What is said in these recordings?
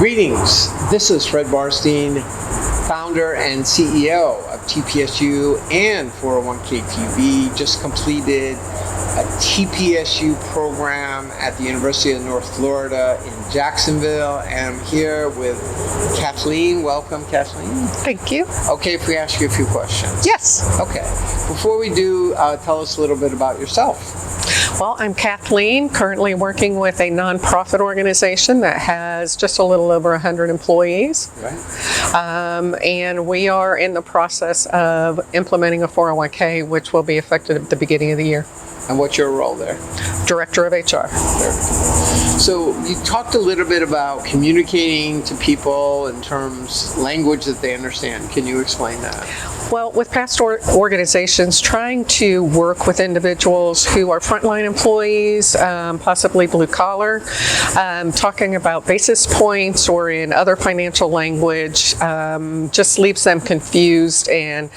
Greetings, this is Fred Barstein, founder and CEO of TPSU and 401k TV. Just completed a TPSU program at the University of North Florida in Jacksonville, and I'm here with Kathleen. Welcome, Kathleen. Thank you. Okay, if we ask you a few questions. Yes. Okay. Before we do, tell us a little bit about yourself. Well, I'm Kathleen, currently working with a nonprofit organization that has just a little over 100 employees. Right. And we are in the process of implementing a 401k, which will be effective at the beginning of the year. And what's your role there? Director of HR. So you talked a little bit about communicating to people in terms language that they understand. Can you explain that? Well, with past organizations, trying to work with individuals who are frontline employees, possibly blue collar, talking about basis points or in other financial language, just leaves them confused and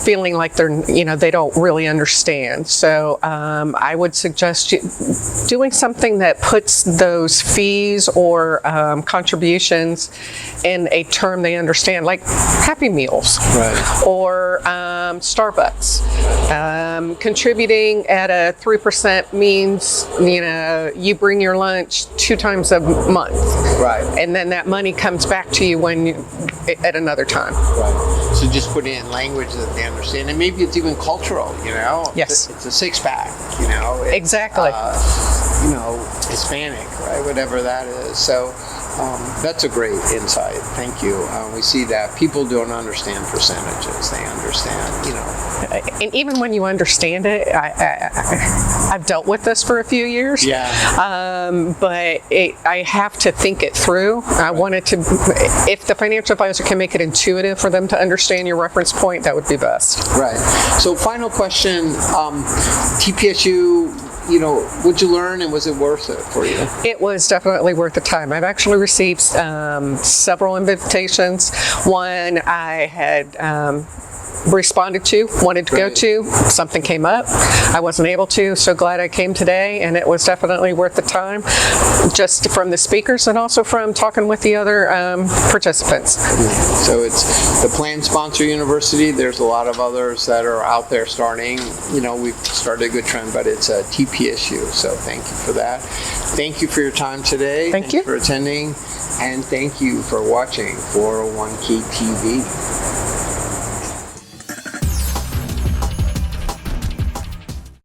feeling like they don't really understand. So I would suggest doing something that puts those fees or contributions in a term they understand, like Happy Meals, right, or Starbucks. Contributing at a 3% means you bring your lunch 2 times a month, right, and then that money comes back to you at another time. Right. So just put it in language that they understand, and maybe it's even cultural. Yes. It's a six-pack. Exactly. Hispanic, right? Whatever that is. So that's a great insight. Thank you. We see that people don't understand percentages. They understand, And even when you understand it, I've dealt with this for a few years. Yeah. But I have to think it through. I wanted to, if the financial advisor can make it intuitive for them to understand your reference point, that would be best. Right. So final question, TPSU, what'd you learn, and was it worth it for you? It was definitely worth the time. I've actually received several invitations. One I had responded to, wanted to go to. Something came up. I wasn't able to, so glad I came today, and it was definitely worth the time, just from the speakers and also from talking with the other participants. So it's the Plan Sponsor University. There's a lot of others that are out there starting. We've started a good trend, but it's a TPSU, so thank you for that. Thank you for your time today. Thank you for attending, and thank you for watching 401k TV.